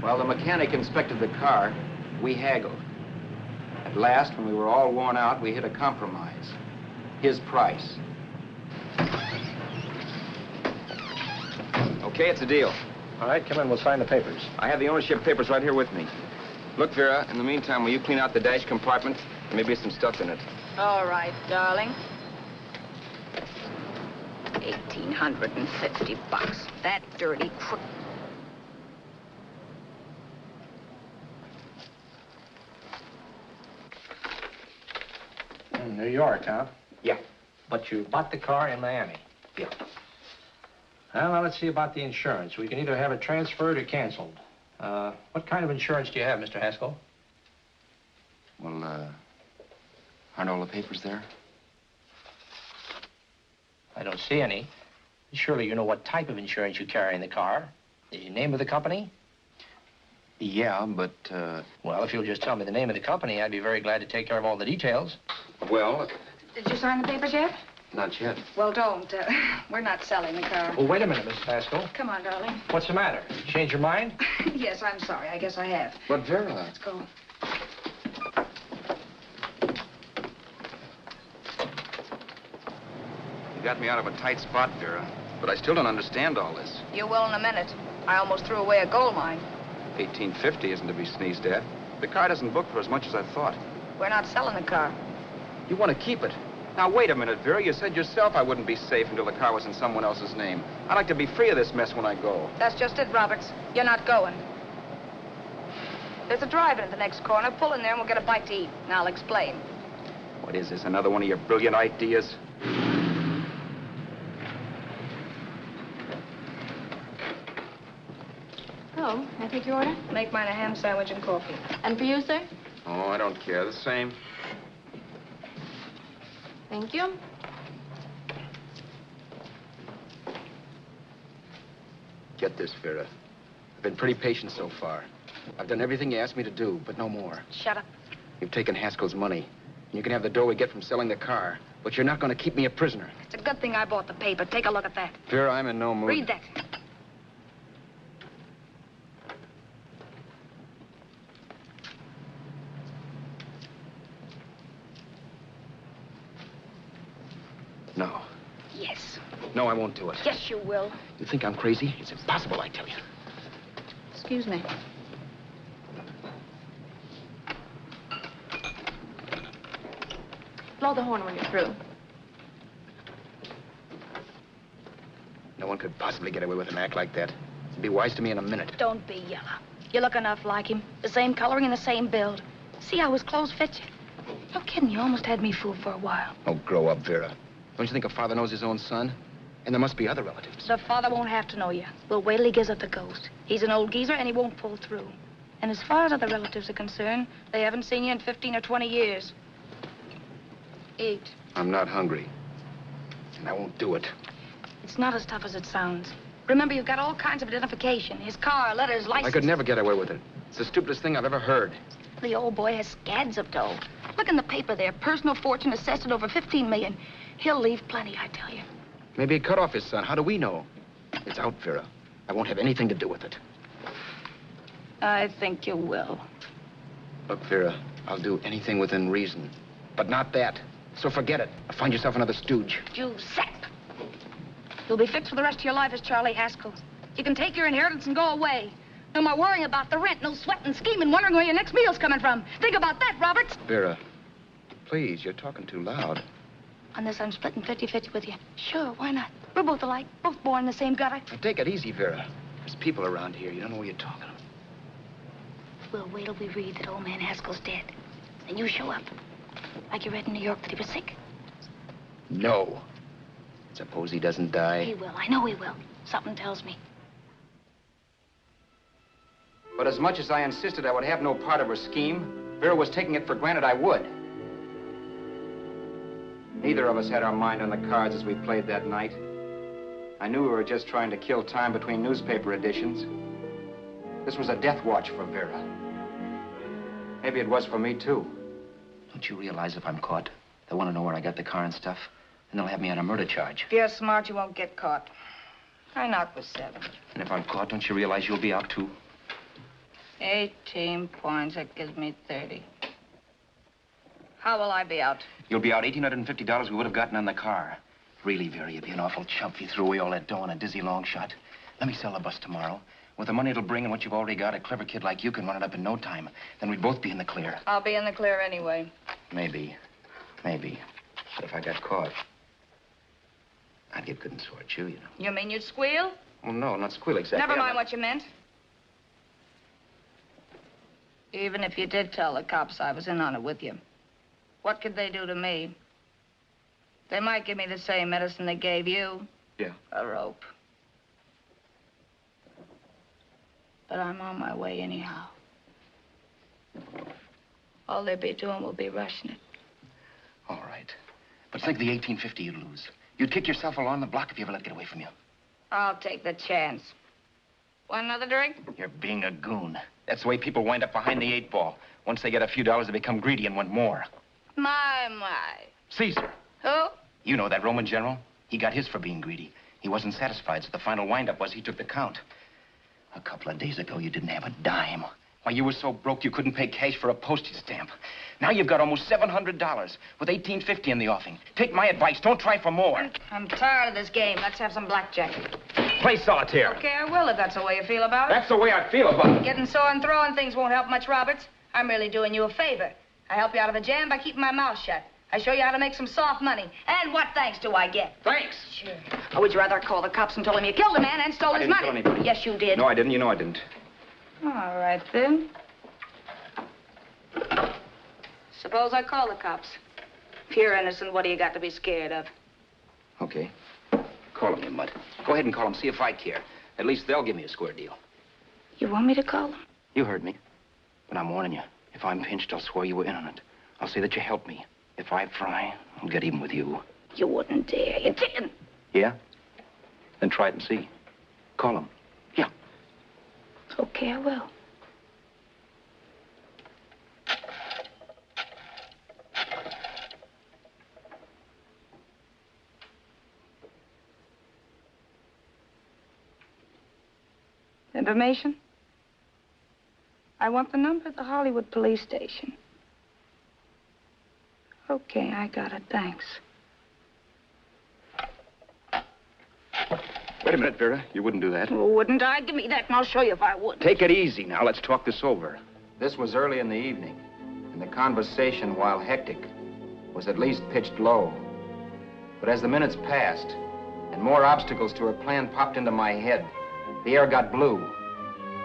Well, the mechanic inspected the car. We haggled. At last, when we were all worn out, we hit a compromise. His price. Okay, it's a deal. All right, come in. We'll sign the papers. I have the ownership papers right here with me. Look, Vera, in the meantime, will you clean out the dash compartment? There may be some stuff in it. All right, darling. 1,850 bucks. That dirty crook. New York, huh? Yeah. But you bought the car in Miami? Yeah. Well, now let's see about the insurance. We can either have it transferred or canceled. What kind of insurance do you have, Mr. Haskell? Well, aren't all the papers there? I don't see any. Surely you know what type of insurance you carry in the car. The name of the company? Yeah, but, Well, if you'll just tell me the name of the company, I'd be very glad to take care of all the details. well, Did you sign the papers yet? not yet. Well, don't. We're not selling the car. Oh, wait a minute, Miss Haskell. Come on, darling. What's the matter? Change your mind? Yes, I'm sorry. I guess I have. But, Vera... Let's go. You got me out of a tight spot, Vera. But I still don't understand all this. You will in a minute. I almost threw away a gold mine. 1850 isn't to be sneezed at. The car doesn't book for as much as I thought. We're not selling the car. You want to keep it. Now, wait a minute, Vera. You said yourself I wouldn't be safe until the car was in someone else's name. I'd like to be free of this mess when I go. That's just it, Roberts. You're not going. There's a drive-in at the next corner. Pull in there and we'll get a bite to eat. And I'll explain. What is this, another one of your brilliant ideas? Oh, may I take your order? Make mine a ham sandwich and coffee. And for you, sir? Oh, I don't care. The same. Thank you. Get this, Vera. I've been pretty patient so far. I've done everything you asked me to do, but no more. Shut up. You've taken Haskell's money. You can have the dough we get from selling the car, but you're not going to keep me a prisoner. It's a good thing I bought the paper. Take a look at that. Vera, I'm in no mood. Read that. No. Yes. No, I won't do it. Yes, you will. You think I'm crazy? It's impossible, I tell you. Excuse me. Blow the horn when you're through. No one could possibly get away with an act like that. It'd be wise to me in a minute. Don't be yellow. You look enough like him. The same coloring and the same build. See how his clothes fit you? No kidding, you almost had me fooled for a while. Oh, grow up, Vera. Don't you think a father knows his own son? And there must be other relatives. The father won't have to know you. We'll wait till he gives up the ghost. He's an old geezer and he won't pull through. And as far as other relatives are concerned, they haven't seen you in 15 or 20 years. Eat. I'm not hungry. And I won't do it. It's not as tough as it sounds. Remember, you've got all kinds of identification. His car, letters, license. I could never get away with it. It's the stupidest thing I've ever heard. The old boy has scads of dough. Look in the paper there. Personal fortune assessed at over 15 million. He'll leave plenty, I tell you. Maybe he cut off his son. How do we know? It's out, Vera. I won't have anything to do with it. I think you will. Look, Vera, I'll do anything within reason. But not that. So forget it. Find yourself another stooge. You sap. You'll be fixed for the rest of your life as Charlie Haskell. You can take your inheritance and go away. No more worrying about the rent, no sweating, scheming, wondering where your next meal's coming from. Think about that, Roberts. Vera, please, you're talking too loud. On this, I'm splitting 50-50 with you. Sure, why not? We're both alike, both born in the same gutter. Now, take it easy, Vera. There's people around here. You don't know what you're talking about. We'll wait till we read that old man Haskell's dead. Then you show up. Like you read in New York that he was sick. No. Suppose he doesn't die. He will. I know he will. Something tells me. But as much as I insisted I would have no part of her scheme, Vera was taking it for granted I would. Neither of us had our mind on the cards as we played that night. I knew we were just trying to kill time between newspaper editions. This was a death watch for Vera. Maybe it was for me, too. Don't you realize if I'm caught, they'll want to know where I got the car and stuff, and they'll have me on a murder charge. If you're smart, you won't get caught. I knock with 7. And if I'm caught, don't you realize you'll be out, too? 18 points, that gives me 30. How will I be out? You'll be out $1,850 we would have gotten on the car. Really, Vera, you'd be an awful chump if you threw away all that dough on a dizzy long shot. Let me sell the bus tomorrow. With the money it'll bring and what you've already got, a clever kid like you can run it up in no time. Then we'd both be in the clear. I'll be in the clear anyway. Maybe. Maybe. But if I got caught, I'd get good and sore at you, you know. You mean you'd squeal? Well, no, not squeal exactly. Never mind what you meant. Even if you did tell the cops I was in on it with you, what could they do to me? They might give me the same medicine they gave you. Yeah. A rope. But I'm on my way anyhow. All they'll be doing will be rushing it. All right. But think of the $1,850 you'd lose. You'd kick yourself along the block if you ever let it get away from you. I'll take the chance. Want another drink? You're being a goon. That's the way people wind up behind the 8 ball. Once they get a few dollars, they become greedy and want more. My. Caesar. Who? You know that Roman general? He got his for being greedy. He wasn't satisfied, so the final wind-up was he took the count. A couple of days ago, you didn't have a dime. Why, you were so broke you couldn't pay cash for a postage stamp. Now you've got almost $700 with $1,850 in the offing. Take my advice. Don't try for more. I'm tired of this game. Let's have some blackjack. Play solitaire. Okay, I will if that's the way you feel about it. That's the way I feel about it. Getting sore and throwing things won't help much, Roberts. I'm really doing you a favor. I help you out of a jam by keeping my mouth shut. I show you how to make some soft money. And what thanks do I get? Thanks. Sure. Or would you rather call the cops and told him you killed a man and stole his money? I didn't kill anybody. Yes, you did. No, I didn't. You know I didn't. All right, then. Suppose I call the cops. If you're innocent, what do you got to be scared of? Okay. Call them, you mutt. Go ahead and call them. See if I care. At least they'll give me a square deal. You want me to call them? You heard me. But I'm warning you. If I'm pinched, I'll swear you were in on it. I'll say that you helped me. If I fry, I'll get even with you. You wouldn't dare. You didn't. Yeah? Then try it and see. Call them. Yeah. Okay, I will. Information? I want the number of the Hollywood police station. Okay, I got it. Thanks. Wait a minute, Vera. You wouldn't do that. Oh, wouldn't I? Give me that and I'll show you if I would. Take it easy now. Let's talk this over. This was early in the evening, and the conversation, while hectic, was at least pitched low. But as the minutes passed, and more obstacles to her plan popped into my head, the air got blue.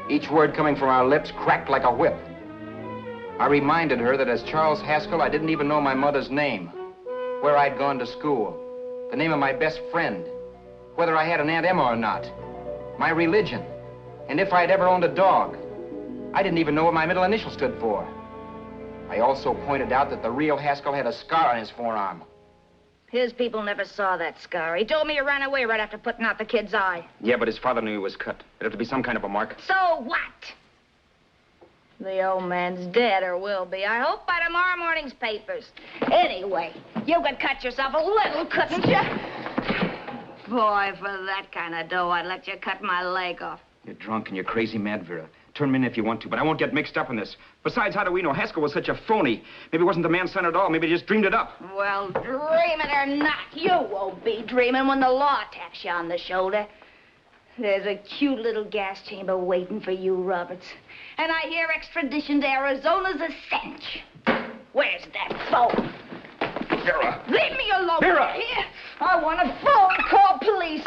Each word coming from our lips cracked like a whip. I reminded her that as Charles Haskell, I didn't even know my mother's name, where I'd gone to school, the name of my best friend, whether I had an Aunt Emma or not, my religion, and if I'd ever owned a dog. I didn't even know what my middle initial stood for. I also pointed out that the real Haskell had a scar on his forearm. His people never saw that scar. He told me he ran away right after putting out the kid's eye. Yeah, but his father knew he was cut. It'd have to be some kind of a mark. So what? The old man's dead, or will be. I hope by tomorrow morning's papers. Anyway, you could cut yourself a little, couldn't you? Boy, for that kind of dough, I'd let you cut my leg off. You're drunk and you're crazy mad, Vera. Turn me in if you want to, but I won't get mixed up in this. Besides, how do we know? Haskell was such a phony. Maybe he wasn't the man's son at all. Maybe he just dreamed it up. Well, dream it or not, you won't be dreaming when the law taps you on the shoulder. There's a cute little gas chamber waiting for you, Roberts. And I hear extradition to Arizona's a cinch. Where's that phone? Vera! Leave me alone. Vera! Here. I want a phone. Call police.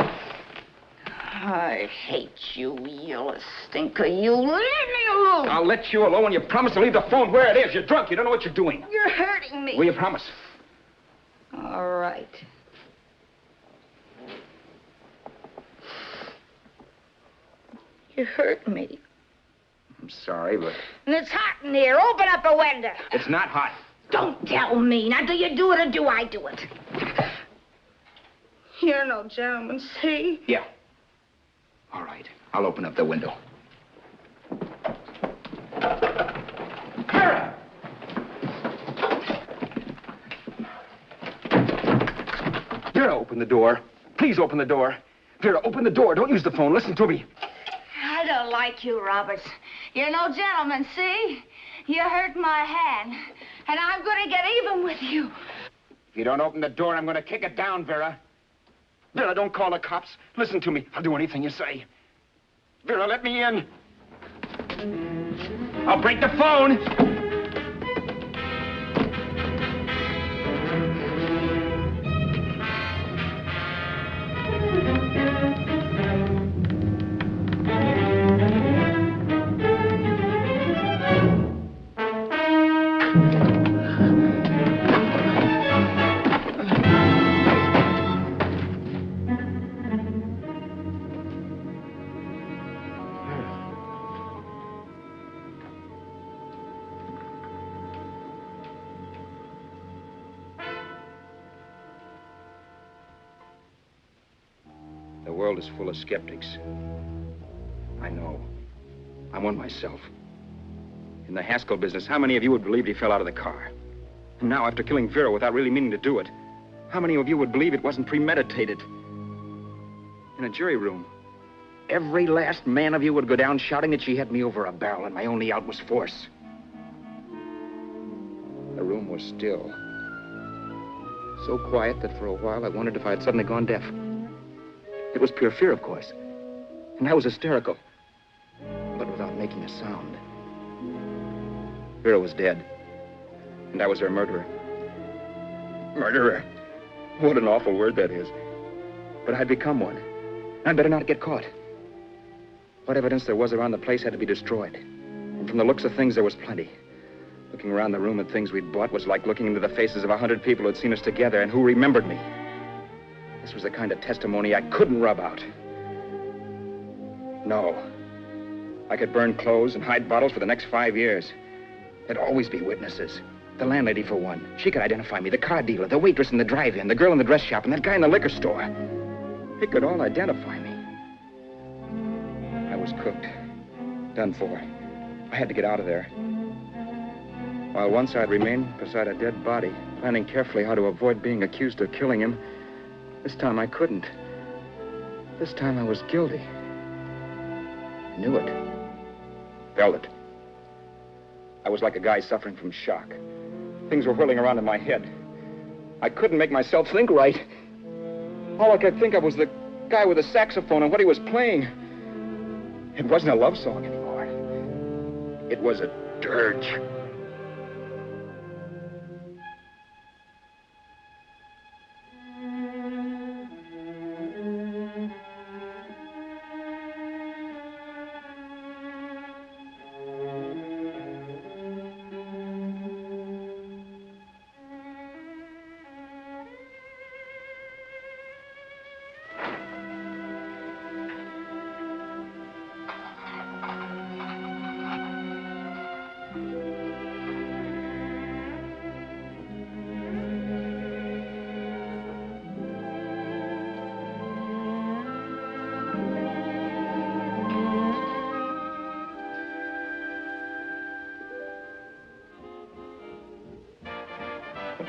I hate you yellow stinker. You leave me alone. I'll let you alone when you promise to leave the phone where it is. You're drunk. You don't know what you're doing. You're hurting me. Will you promise? All right. You hurt me. I'm sorry, but... And it's hot in here. Open up a window. It's not hot. Don't tell me. Now, do you do it or do I do it? You're no gentleman, see? Yeah. All right. I'll open up the window. Vera! Vera, open the door. Please open the door. Vera, open the door. Don't use the phone. Listen to me. I don't like you, Roberts. You're no gentleman, see? You hurt my hand, and I'm going to get even with you. If you don't open the door, I'm going to kick it down, Vera. Vera, don't call the cops. Listen to me. I'll do anything you say. Vera, let me in. I'll break the phone. The world is full of skeptics. I know. I'm one myself. In the Haskell business, how many of you would believe he fell out of the car? And now, after killing Vera without really meaning to do it, how many of you would believe it wasn't premeditated? In a jury room, every last man of you would go down shouting that she had me over a barrel and my only out was force. The room was still. So quiet that for a while I wondered if I had suddenly gone deaf. It was pure fear, of course. And I was hysterical. But without making a sound. Vera was dead. And I was her murderer. Murderer? What an awful word that is. But I'd become one. I'd better not get caught. What evidence there was around the place had to be destroyed. And from the looks of things, there was plenty. Looking around the room at things we'd bought was like looking into the faces of 100 people who'd seen us together and who remembered me. This was the kind of testimony I couldn't rub out. No. I could burn clothes and hide bottles for the next 5 years. There'd always be witnesses. The landlady, for one. She could identify me. The car dealer, the waitress in the drive-in, the girl in the dress shop, and that guy in the liquor store. They could all identify me. I was cooked. Done for. I had to get out of there. While once I'd remained beside a dead body, planning carefully how to avoid being accused of killing him, this time I couldn't. This time I was guilty. Knew it. Felt it. I was like a guy suffering from shock. Things were whirling around in my head. I couldn't make myself think right. All I could think of was the guy with the saxophone and what he was playing. It wasn't a love song anymore. It was a dirge.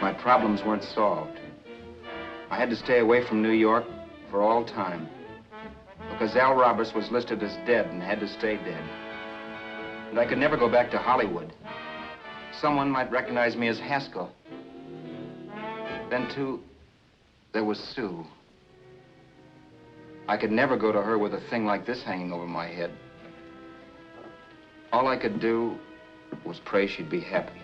My problems weren't solved. I had to stay away from New York for all time because Al Roberts was listed as dead and had to stay dead. And I could never go back to Hollywood. Someone might recognize me as Haskell. Then, too, there was Sue. I could never go to her with a thing like this hanging over my head. All I could do was pray she'd be happy.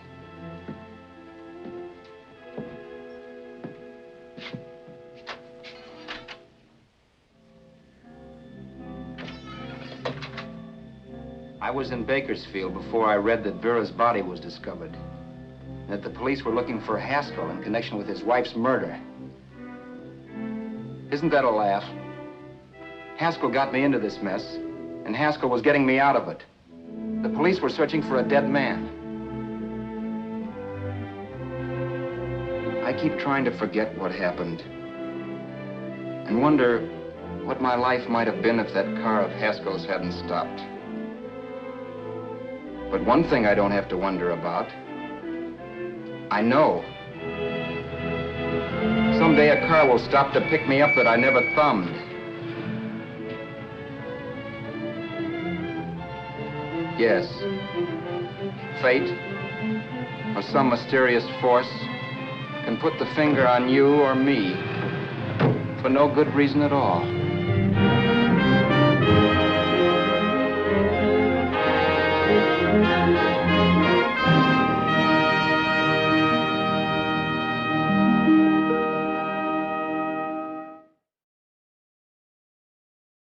I was in Bakersfield before I read that Vera's body was discovered, and that the police were looking for Haskell in connection with his wife's murder. Isn't that a laugh? Haskell got me into this mess, and Haskell was getting me out of it. The police were searching for a dead man. I keep trying to forget what happened and wonder what my life might have been if that car of Haskell's hadn't stopped. But one thing I don't have to wonder about. I know. Someday a car will stop to pick me up that I never thumbed. Yes. Fate, or some mysterious force, can put the finger on you or me for no good reason at all.